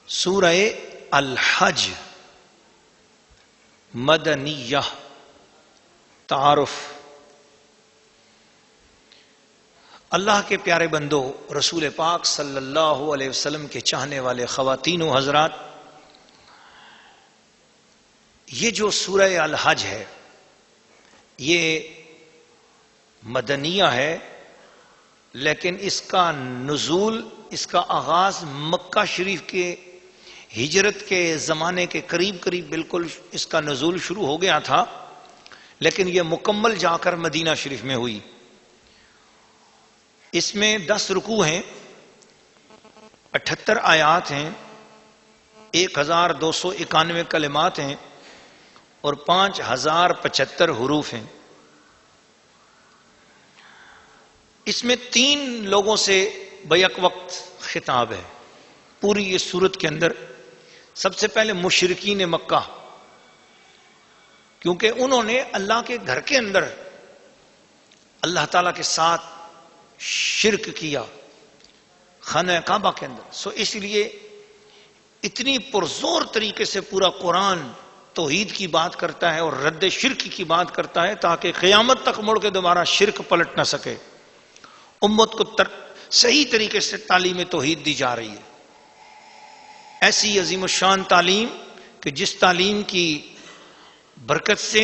سورہ الحج مدنیہ. تعارف. اللہ کے پیارے بندو، رسول پاک صلی اللہ علیہ وسلم کے چاہنے والے خواتین و حضرات، یہ جو سورہ الحج ہے یہ مدنیہ ہے، لیکن اس کا نزول، اس کا آغاز مکہ شریف کے ہجرت کے زمانے کے قریب بالکل اس کا نزول شروع ہو گیا تھا، لیکن یہ مکمل جا کر مدینہ شریف میں ہوئی. اس میں 10 رکوع ہیں، 78 آیات ہیں، 1291 کلمات ہیں اور 5075 حروف ہیں. اس میں 3 لوگوں سے بیک وقت خطاب ہے پوری یہ سورت کے اندر. سب سے پہلے مشرکین مکہ، کیونکہ انہوں نے اللہ کے گھر کے اندر اللہ تعالیٰ کے ساتھ شرک کیا خانہ کعبہ کے اندر، سو اس لیے اتنی پرزور طریقے سے پورا قرآن توحید کی بات کرتا ہے اور رد شرک کی بات کرتا ہے تاکہ قیامت تک مڑ کے دوبارہ شرک پلٹ نہ سکے. امت کو صحیح طریقے سے تعلیم توحید دی جا رہی ہے، ایسی عظیم الشان تعلیم کہ جس تعلیم کی برکت سے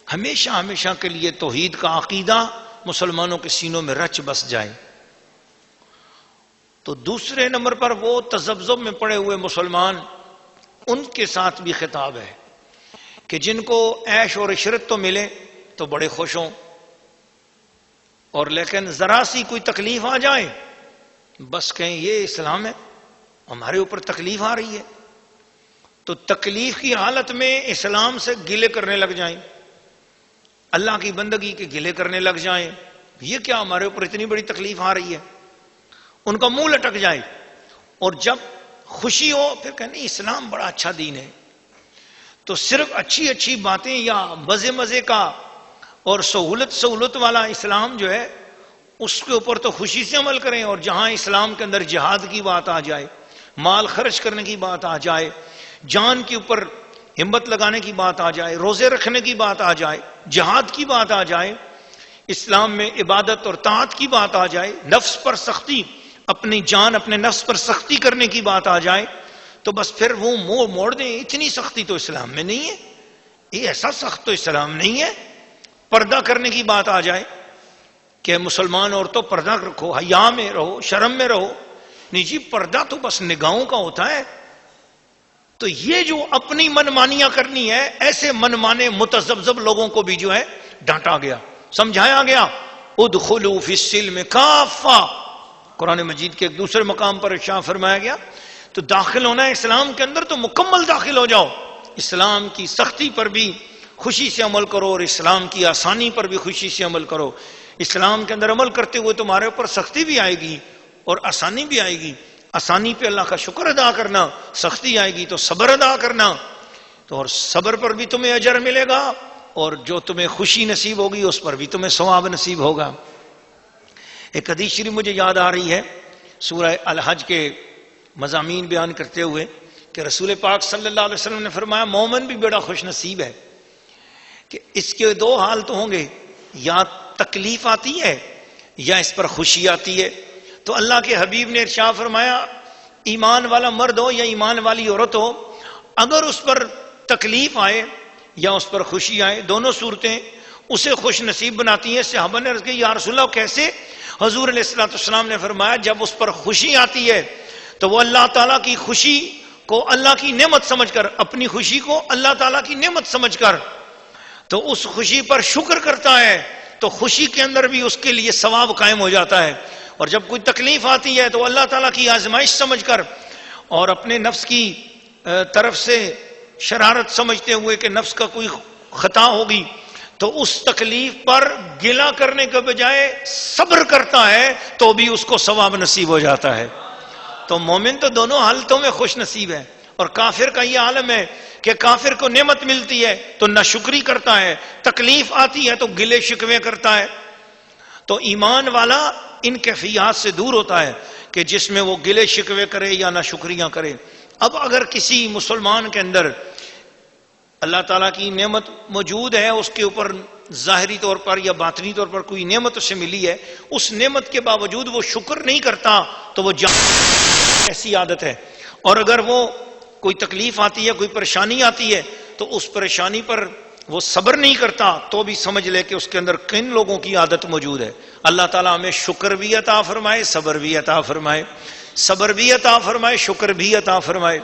ہمیشہ کے لیے توحید کا عقیدہ مسلمانوں کے سینوں میں رچ بس جائے. تو دوسرے نمبر پر وہ تذبذب میں پڑے ہوئے مسلمان، ان کے ساتھ بھی خطاب ہے کہ جن کو عیش اور عشرت تو ملے تو بڑے خوش ہوں، اور لیکن ذرا سی کوئی تکلیف آ جائے بس کہیں یہ اسلام ہے، ہمارے اوپر تکلیف آ رہی ہے، تو تکلیف کی حالت میں اسلام سے گلے کرنے لگ جائیں، اللہ کی بندگی کے گلے کرنے لگ جائیں. یہ کیا ہمارے اوپر اتنی بڑی تکلیف آ رہی ہے، ان کا منہ لٹک جائے. اور جب خوشی ہو پھر کہنے اسلام بڑا اچھا دین ہے. تو صرف اچھی باتیں یا مزے کا اور سہولت والا اسلام جو ہے اس کے اوپر تو خوشی سے عمل کریں، اور جہاں اسلام کے اندر جہاد کی بات آ جائے، مال خرچ کرنے کی بات آ جائے، جان کے اوپر ہمت لگانے کی بات آ جائے، روزے رکھنے کی بات آ جائے، جہاد کی بات آ جائے، اسلام میں عبادت اور طاعت کی بات آ جائے، نفس پر سختی، اپنی جان اپنے نفس پر سختی کرنے کی بات آ جائے، تو بس پھر وہ منہ موڑ دیں. اتنی سختی تو اسلام میں نہیں ہے، یہ ایسا سخت تو اسلام نہیں ہے. پردہ کرنے کی بات آ جائے کہ مسلمان عورتوں پردہ رکھو، حیا میں رہو، شرم میں رہو. نہیں جی، پردہ تو بس نگاہوں کا ہوتا ہے. تو یہ جو اپنی منمانیاں کرنی ہے، ایسے منمانے متذبذب لوگوں کو بھی جو ہے ڈانٹا گیا، سمجھایا گیا. ادخلوا فی السلم کافہ، قرآن مجید کے ایک دوسرے مقام پر ارشاد فرمایا گیا تو داخل ہونا ہے اسلام کے اندر تو مکمل داخل ہو جاؤ. اسلام کی سختی پر بھی خوشی سے عمل کرو اور اسلام کی آسانی پر بھی خوشی سے عمل کرو. اسلام کے اندر عمل کرتے ہوئے تمہارے اوپر سختی بھی آئے گی اور آسانی بھی آئے گی. آسانی پہ اللہ کا شکر ادا کرنا، سختی آئے گی تو صبر ادا کرنا، تو اور صبر پر بھی تمہیں اجر ملے گا اور جو تمہیں خوشی نصیب ہوگی اس پر بھی تمہیں ثواب نصیب ہوگا. ایک حدیث شریف مجھے یاد آ رہی ہے سورہ الحج کے مضامین بیان کرتے ہوئے کہ رسول پاک صلی اللہ علیہ وسلم نے فرمایا مومن بھی بڑا خوش نصیب ہے کہ اس کے 2 حال تو ہوں گے، یا تکلیف آتی ہے یا اس پر خوشی آتی ہے. تو اللہ کے حبیب نے ارشاد فرمایا ایمان والا مرد ہو یا ایمان والی عورت ہو، اگر اس پر تکلیف آئے یا اس پر خوشی آئے، دونوں صورتیں اسے خوش نصیب بناتی ہیں. صحابہ نے عرض کی یا رسول اللہ کیسے؟ حضور علیہ الصلوۃ والسلام نے فرمایا جب اس پر خوشی آتی ہے تو وہ اللہ تعالیٰ کی خوشی کو اللہ کی نعمت سمجھ کر، اپنی خوشی کو اللہ تعالیٰ کی نعمت سمجھ کر تو اس خوشی پر شکر کرتا ہے، تو خوشی کے اندر بھی اس کے لیے ثواب قائم ہو جاتا ہے. اور جب کوئی تکلیف آتی ہے تو اللہ تعالیٰ کی آزمائش سمجھ کر اور اپنے نفس کی طرف سے شرارت سمجھتے ہوئے کہ نفس کا کوئی خطا ہوگی تو اس تکلیف پر گلہ کرنے کے بجائے صبر کرتا ہے تو بھی اس کو ثواب نصیب ہو جاتا ہے. تو مومن تو دونوں حالتوں میں خوش نصیب ہے. اور کافر کا یہ عالم ہے کہ کافر کو نعمت ملتی ہے تو ناشکری کرتا ہے، تکلیف آتی ہے تو گلے شکوے کرتا ہے. تو ایمان والا ان کیفیات سے دور ہوتا ہے کہ جس میں وہ گلے شکوے کرے یا ناشکریاں کرے. اب اگر کسی مسلمان کے اندر اللہ تعالیٰ کی نعمت موجود ہے، اس کے اوپر ظاہری طور پر یا باطنی طور پر کوئی نعمت اسے ملی ہے، اس نعمت کے باوجود وہ شکر نہیں کرتا تو وہ ایسی عادت ہے. اور اگر وہ کوئی تکلیف آتی ہے، کوئی پریشانی آتی ہے تو اس پریشانی پر وہ صبر نہیں کرتا تو بھی سمجھ لے کہ اس کے اندر کن لوگوں کی عادت موجود ہے. اللہ تعالیٰ ہمیں شکر بھی عطا فرمائے، صبر بھی عطا فرمائے، صبر بھی عطا فرمائے، شکر بھی عطا فرمائے.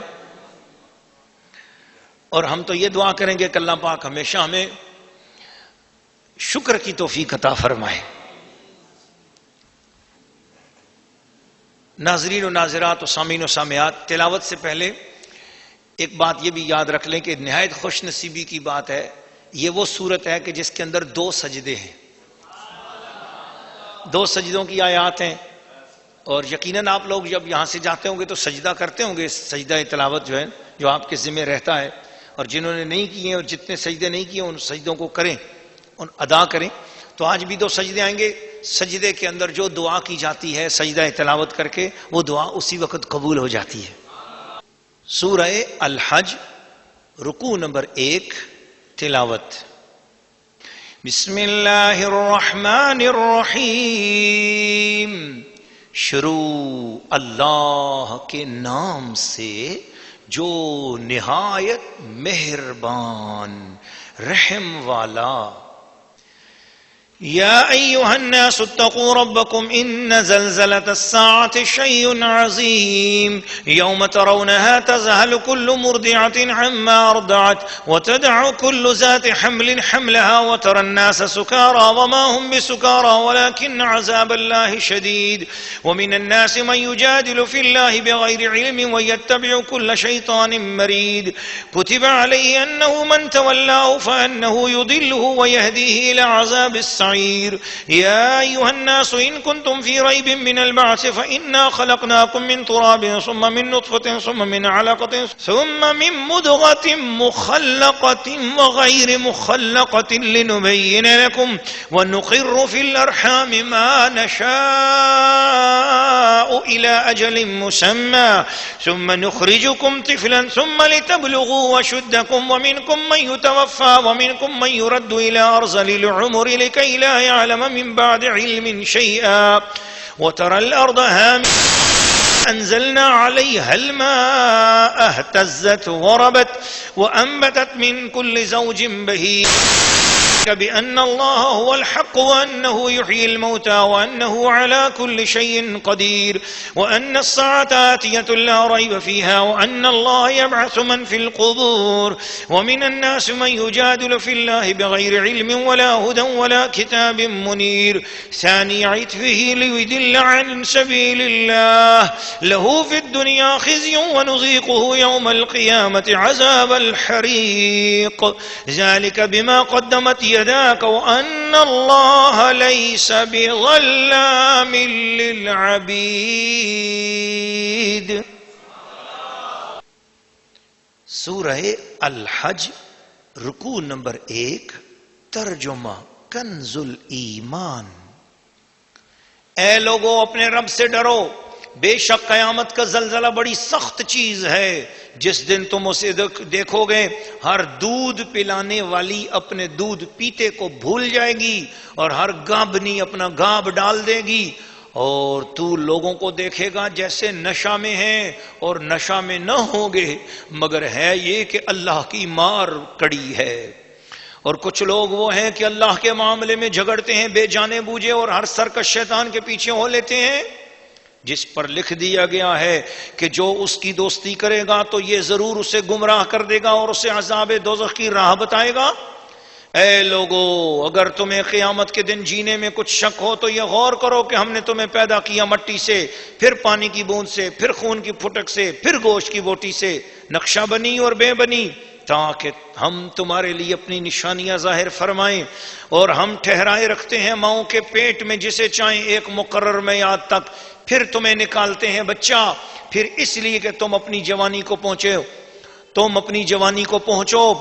اور ہم تو یہ دعا کریں گے کہ اللہ پاک ہمیشہ ہمیں شکر کی توفیق عطا فرمائے. ناظرین و ناظرات و سامعین و سامعات، تلاوت سے پہلے ایک بات یہ بھی یاد رکھ لیں کہ نہایت خوش نصیبی کی بات ہے، یہ وہ صورت ہے کہ جس کے اندر 2 سجدے ہیں، 2 سجدوں کی آیات ہیں. اور یقیناً آپ لوگ جب یہاں سے جاتے ہوں گے تو سجدہ کرتے ہوں گے، سجدہ تلاوت جو ہے جو آپ کے ذمہ رہتا ہے. اور جنہوں نے نہیں کیے اور جتنے سجدے نہیں کیے ان سجدوں کو کریں، ان ادا کریں. تو آج بھی 2 سجدے آئیں گے. سجدے کے اندر جو دعا کی جاتی ہے سجدہ تلاوت کر کے، وہ دعا اسی وقت قبول ہو جاتی ہے. سورہ الحج، رکوع نمبر 1، تلاوت. بسم اللہ الرحمن الرحیم. شروع اللہ کے نام سے جو نہایت مہربان رحم والا. يا أيها الناس اتقوا ربكم إن زلزلة الساعة شيء عظيم يوم ترونها تذهل كل مرضعة عما أرضعت وتدع كل ذات حمل حملها وترى الناس سكارى وما هم بسكارى ولكن عذاب الله شديد ومن الناس من يجادل في الله بغير علم ويتبع كل شيطان مريد كتب عليه أنه من تولاه فأنه يضله ويهديه إلى عذاب السعير. يا أيها الناس إن كنتم في ريب من البعث فإنا خلقناكم من تراب ثم من نطفة ثم من علقة ثم من مضغة مخلقة وغير مخلقة لنبين لكم ونقر في الأرحام ما نشاء إلى أجل مسمى ثم نخرجكم طفلا ثم لتبلغوا وشدكم ومنكم من يتوفى ومنكم من يرد إلى أرذل العمر لكي لا يعلم من بعد علم شيئا وترى الأرض هامدة أنزلنا عليها الماء اهتزت وربت وأنبتت من كل زوج بهيج بأن الله هو الحق وأنه يحيي الموتى وأنه على كل شيء قدير وأن الساعة آتية لا ريب فيها وأن الله يبعث من في القبور ومن الناس من يجادل في الله بغير علم ولا هدى ولا كتاب منير ثاني عطفه ليضل عن سبيل الله له في الدنيا خزي ونذيقه يوم القيامة عذاب الحريق ذلك بما قدمت يداك وأن الله ليس بظلام للعبيد. سورہ الحج، رکوع نمبر 1، ترجمہ کنز الایمان. اے لوگو اپنے رب سے ڈرو، بے شک قیامت کا زلزلہ بڑی سخت چیز ہے. جس دن تم اسے دیکھو گے ہر دودھ پلانے والی اپنے دودھ پیتے کو بھول جائے گی اور ہر گابنی اپنا گاب ڈال دے گی، اور تو لوگوں کو دیکھے گا جیسے نشہ میں ہیں اور نشہ میں نہ ہوں گے، مگر ہے یہ کہ اللہ کی مار کڑی ہے. اور کچھ لوگ وہ ہیں کہ اللہ کے معاملے میں جھگڑتے ہیں بے جانے بوجھے اور ہر سرکش شیطان کے پیچھے ہو لیتے ہیں، جس پر لکھ دیا گیا ہے کہ جو اس کی دوستی کرے گا تو یہ ضرور اسے گمراہ کر دے گا اور اسے عذاب دوزخ کی راہ بتائے گا. اے لوگو اگر تمہیں قیامت کے دن جینے میں کچھ شک ہو تو یہ غور کرو کہ ہم نے تمہیں پیدا کیا مٹی سے، پھر پانی کی بوند سے، پھر خون کی پھٹک سے، پھر گوشت کی بوٹی سے، نقشہ بنی اور بے بنی، تاکہ ہم تمہارے لیے اپنی نشانیاں ظاہر فرمائیں. اور ہم ٹھہرائے رکھتے ہیں ماؤں کے پیٹ میں جسے چاہیں ایک مقرر میعاد تک، پھر تمہیں نکالتے ہیں بچہ، پھر اس لیے کہ تم اپنی جوانی کو پہنچو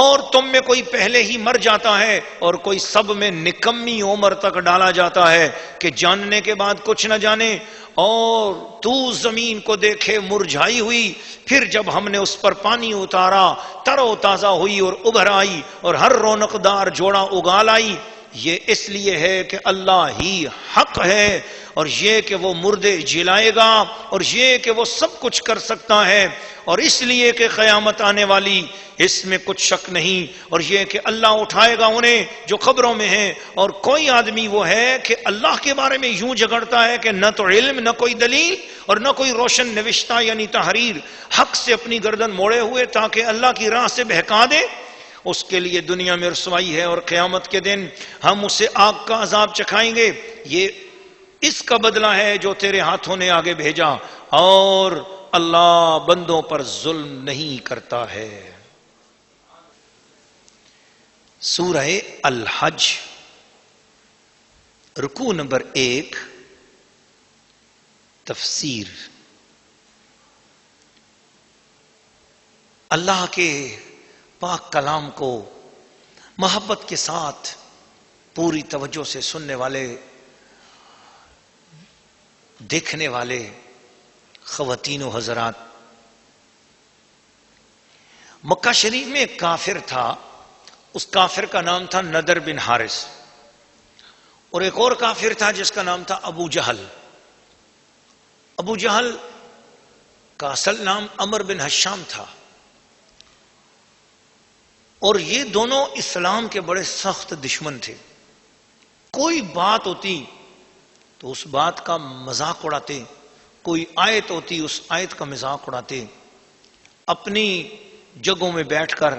اور تم میں کوئی پہلے ہی مر جاتا ہے اور کوئی سب میں نکمی عمر تک ڈالا جاتا ہے کہ جاننے کے بعد کچھ نہ جانے. اور تو زمین کو دیکھے مرجھائی ہوئی، پھر جب ہم نے اس پر پانی اتارا تر و تازہ ہوئی اور ابھر آئی اور ہر رونق دار جوڑا اگال آئی۔ یہ اس لیے ہے کہ اللہ ہی حق ہے، اور یہ کہ وہ مردے جلائے گا، اور یہ کہ وہ سب کچھ کر سکتا ہے، اور اس لیے کہ قیامت آنے والی اس میں کچھ شک نہیں، اور یہ کہ اللہ اٹھائے گا انہیں جو قبروں میں ہیں۔ اور کوئی آدمی وہ ہے کہ اللہ کے بارے میں یوں جھگڑتا ہے کہ نہ تو علم، نہ کوئی دلیل، اور نہ کوئی روشن نوشتہ یعنی تحریر، حق سے اپنی گردن موڑے ہوئے تاکہ اللہ کی راہ سے بہکا دے، اس کے لیے دنیا میں رسوائی ہے، اور قیامت کے دن ہم اسے آگ کا عذاب چکھائیں گے۔ یہ اس کا بدلہ ہے جو تیرے ہاتھوں نے آگے بھیجا، اور اللہ بندوں پر ظلم نہیں کرتا ہے۔ سورہ الحج رکوع نمبر 1 تفسیر۔ اللہ کے پاک کلام کو محبت کے ساتھ پوری توجہ سے سننے والے، دیکھنے والے خواتین و حضرات، مکہ شریف میں ایک کافر تھا، اس کافر کا نام تھا نضر بن حارث، اور ایک اور کافر تھا جس کا نام تھا ابو جہل۔ ابو جہل کا اصل نام عمر بن حشام تھا، اور یہ دونوں اسلام کے بڑے سخت دشمن تھے۔ کوئی بات ہوتی تو اس بات کا مذاق اڑاتے، کوئی آیت ہوتی اس آیت کا مذاق اڑاتے، اپنی جگہوں میں بیٹھ کر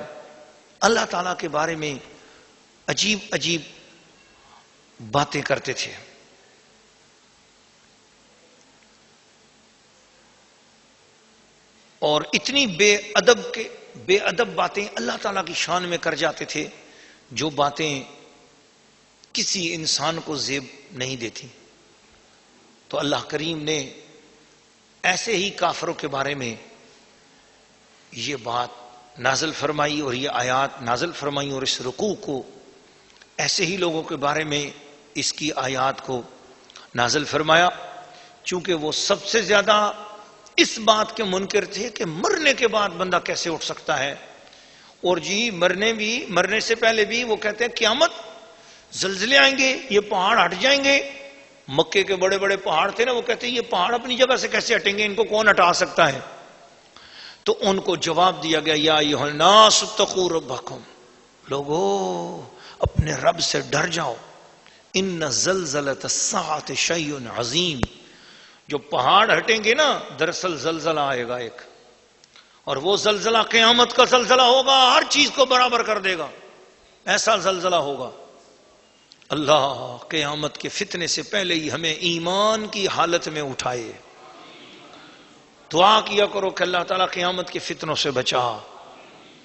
اللہ تعالیٰ کے بارے میں عجیب عجیب باتیں کرتے تھے۔ اور اتنی بے ادب باتیں اللہ تعالیٰ کی شان میں کر جاتے تھے جو باتیں کسی انسان کو زیب نہیں دیتی۔ تو اللہ کریم نے ایسے ہی کافروں کے بارے میں یہ بات نازل فرمائی، اور یہ آیات نازل فرمائی، اور اس رکوع کو ایسے ہی لوگوں کے بارے میں اس کی آیات کو نازل فرمایا، چونکہ وہ سب سے زیادہ اس بات کے منکر تھے کہ مرنے کے بعد بندہ کیسے اٹھ سکتا ہے، اور جی مرنے سے پہلے بھی وہ کہتے ہیں قیامت، زلزلے آئیں گے، یہ پہاڑ ہٹ جائیں گے۔ مکے کے بڑے بڑے پہاڑ تھے نا، وہ کہتے ہیں یہ پہاڑ اپنی جگہ سے کیسے ہٹیں گے، ان کو کون ہٹا سکتا ہے؟ تو ان کو جواب دیا گیا، یا ایھا الناس اتقوا ربکم، لوگو اپنے رب سے ڈر جاؤ، ان زلزلۃ الساعۃ شیء عظیم، جو پہاڑ ہٹیں گے نا دراصل زلزلہ آئے گا ایک، اور وہ زلزلہ قیامت کا زلزلہ ہوگا، ہر چیز کو برابر کر دے گا، ایسا زلزلہ ہوگا۔ اللہ قیامت کے فتنے سے پہلے ہی ہمیں ایمان کی حالت میں اٹھائے۔ دعا کیا کرو کہ اللہ تعالیٰ قیامت کے فتنوں سے بچا،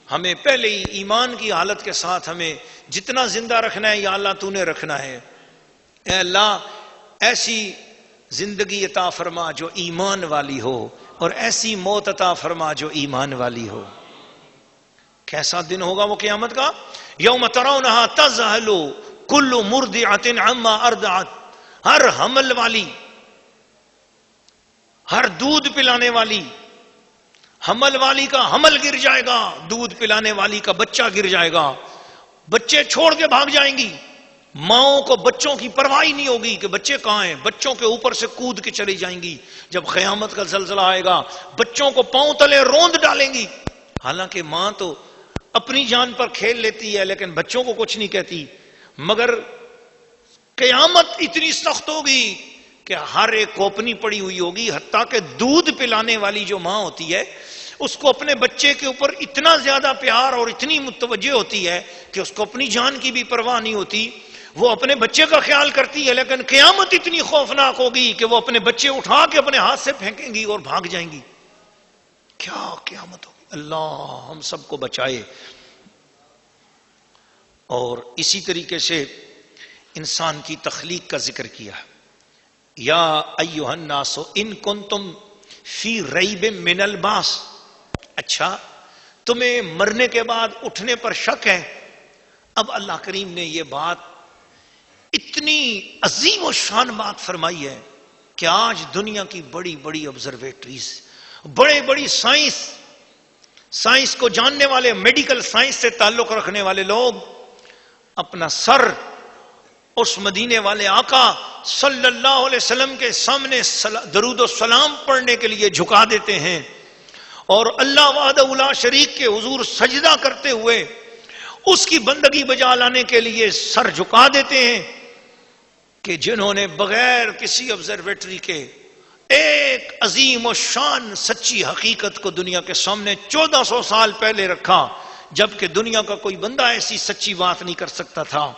ہمیں پہلے ہی ایمان کی حالت کے ساتھ ہمیں جتنا زندہ رکھنا ہے یا اللہ تو نے رکھنا ہے۔ اے اللہ ایسی زندگی عطا فرما جو ایمان والی ہو، اور ایسی موت عطا فرما جو ایمان والی ہو۔ کیسا دن ہوگا وہ قیامت کا؟ یوم ترونہا تذہل کل مرضعۃ عما ارضعت، ہر حمل والی، ہر دودھ پلانے والی، حمل والی کا حمل گر جائے گا، دودھ پلانے والی کا بچہ گر جائے گا، بچے چھوڑ کے بھاگ جائیں گی، ماؤں کو بچوں کی پرواہ نہیں ہوگی کہ بچے کہاں ہیں، بچوں کے اوپر سے کود کے چلی جائیں گی۔ جب قیامت کا زلزلہ آئے گا بچوں کو پاؤں تلے روند ڈالیں گی، حالانکہ ماں تو اپنی جان پر کھیل لیتی ہے لیکن بچوں کو کچھ نہیں کہتی، مگر قیامت اتنی سخت ہوگی کہ ہر ایک کوپنی پڑی ہوئی ہوگی، حتیٰ کہ دودھ پلانے والی جو ماں ہوتی ہے اس کو اپنے بچے کے اوپر اتنا زیادہ پیار اور اتنی متوجہ ہوتی ہے کہ اس کو اپنی جان کی بھی پرواہ نہیں ہوتی، وہ اپنے بچے کا خیال کرتی ہے، لیکن قیامت اتنی خوفناک ہوگی کہ وہ اپنے بچے اٹھا کے اپنے ہاتھ سے پھینکیں گی اور بھاگ جائیں گی۔ کیا قیامت ہوگی، اللہ ہم سب کو بچائے۔ اور اسی طریقے سے انسان کی تخلیق کا ذکر کیا، یا ایھا الناس ان کنتم فی ریب من البعث، اچھا تمہیں مرنے کے بعد اٹھنے پر شک ہے؟ اب اللہ کریم نے یہ بات اتنی عظیم و شان بات فرمائی ہے کہ آج دنیا کی بڑی بڑی آبزرویٹریز، بڑے بڑی سائنس کو جاننے والے، میڈیکل سائنس سے تعلق رکھنے والے لوگ اپنا سر اس مدینے والے آقا صلی اللہ علیہ وسلم کے سامنے درود و سلام پڑھنے کے لیے جھکا دیتے ہیں، اور اللہ وحدہ لا شریک کے حضور سجدہ کرتے ہوئے اس کی بندگی بجا لانے کے لیے سر جھکا دیتے ہیں، کہ جنہوں نے بغیر کسی آبزرویٹری کے ایک عظیم و شان سچی حقیقت کو دنیا کے سامنے 1400 سال پہلے رکھا، جبکہ دنیا کا کوئی بندہ ایسی سچی بات نہیں کر سکتا تھا۔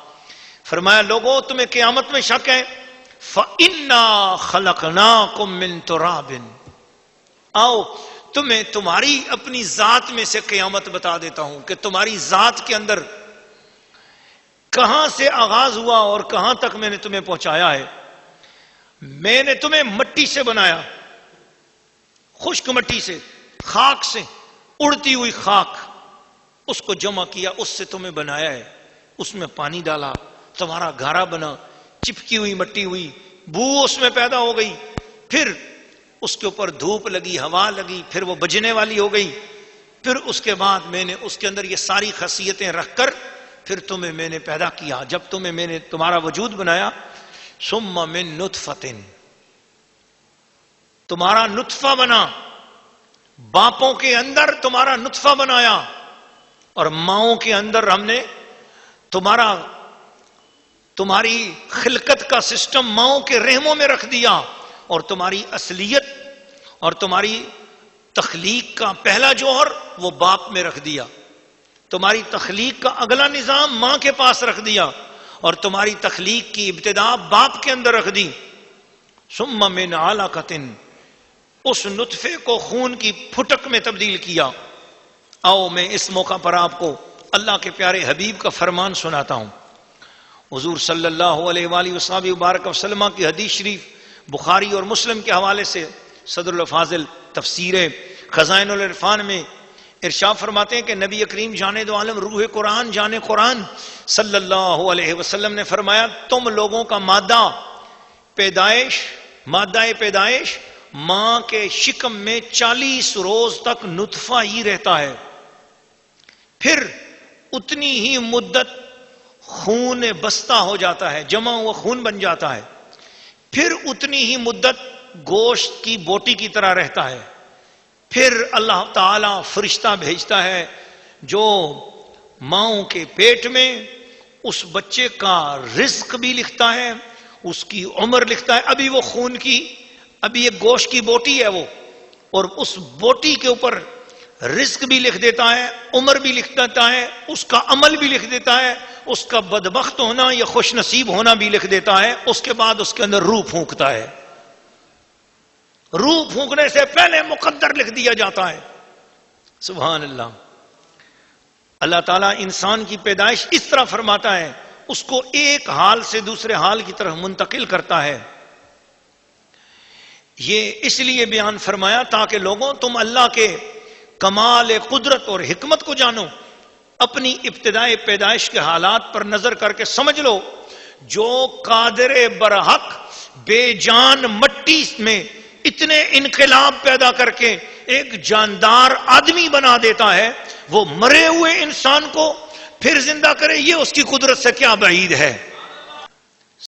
فرمایا لوگوں تمہیں قیامت میں شک ہے، فَإِنَّا خَلَقْنَاكُم مِّن تُرَابٍ، آؤ تمہیں تمہاری اپنی ذات میں سے قیامت بتا دیتا ہوں کہ تمہاری ذات کے اندر کہاں سے آغاز ہوا اور کہاں تک میں نے تمہیں پہنچایا ہے۔ میں نے تمہیں مٹی سے بنایا، خشک مٹی سے، خاک سے، اڑتی ہوئی خاک، اس کو جمع کیا، اس سے تمہیں بنایا ہے، اس میں پانی ڈالا، تمہارا گھارا بنا، چپکی ہوئی مٹی ہوئی، بو اس میں پیدا ہو گئی، پھر اس کے اوپر دھوپ لگی، ہوا لگی، پھر وہ بجنے والی ہو گئی، پھر اس کے بعد میں نے اس کے اندر یہ ساری خاصیتیں رکھ کر پھر تمہیں میں نے پیدا کیا۔ جب تمہیں میں نے تمہارا وجود بنایا، ثم من نطفۃ، تمہارا نطفہ بنا، باپوں کے اندر تمہارا نطفہ بنایا، اور ماؤں کے اندر ہم نے تمہاری خلقت کا سسٹم ماؤں کے رحموں میں رکھ دیا، اور تمہاری اصلیت اور تمہاری تخلیق کا پہلا جوہر وہ باپ میں رکھ دیا، تمہاری تخلیق کا اگلا نظام ماں کے پاس رکھ دیا، اور تمہاری تخلیق کی ابتدا باپ کے اندر رکھ دی۔ ثم من علقۃ، اس نطفے کو خون کی پھٹک میں تبدیل کیا۔ آؤ میں اس موقع پر آپ کو اللہ کے پیارے حبیب کا فرمان سناتا ہوں۔ حضور صلی اللہ علیہ وآلہ وسلم وسلم کی حدیث شریف بخاری اور مسلم کے حوالے سے صدر الفاضل تفسیر خزائن العرفان میں ارشاد فرماتے ہیں کہ نبی کریم جانے دو عالم روح قرآن جانے قرآن صلی اللہ علیہ وسلم نے فرمایا تم لوگوں کا مادہ پیدائش ماں کے شکم میں 40 روز تک نطفہ ہی رہتا ہے، پھر اتنی ہی مدت خون بستہ ہو جاتا ہے، جمع ہوا خون بن جاتا ہے، پھر اتنی ہی مدت گوشت کی بوٹی کی طرح رہتا ہے، پھر اللہ تعالی فرشتہ بھیجتا ہے جو ماؤں کے پیٹ میں اس بچے کا رزق بھی لکھتا ہے، اس کی عمر لکھتا ہے۔ ابھی وہ خون کی، ابھی ایک گوشت کی بوٹی ہے وہ، اور اس بوٹی کے اوپر رزق بھی لکھ دیتا ہے، عمر بھی لکھ دیتا ہے، اس کا عمل بھی لکھ دیتا ہے، اس کا بدبخت ہونا یا خوش نصیب ہونا بھی لکھ دیتا ہے۔ اس کے بعد اس کے اندر روح پھونکتا ہے، روح پھونکنے سے پہلے مقدر لکھ دیا جاتا ہے۔ سبحان اللہ۔ اللہ تعالیٰ انسان کی پیدائش اس طرح فرماتا ہے، اس کو ایک حال سے دوسرے حال کی طرف منتقل کرتا ہے۔ یہ اس لیے بیان فرمایا تاکہ لوگوں تم اللہ کے کمال قدرت اور حکمت کو جانو، اپنی ابتدائی پیدائش کے حالات پر نظر کر کے سمجھ لو، جو قادر برحق بے جان مٹی میں اتنے انقلاب پیدا کر کے ایک جاندار آدمی بنا دیتا ہے، وہ مرے ہوئے انسان کو پھر زندہ کرے، یہ اس کی قدرت سے کیا بعید ہے۔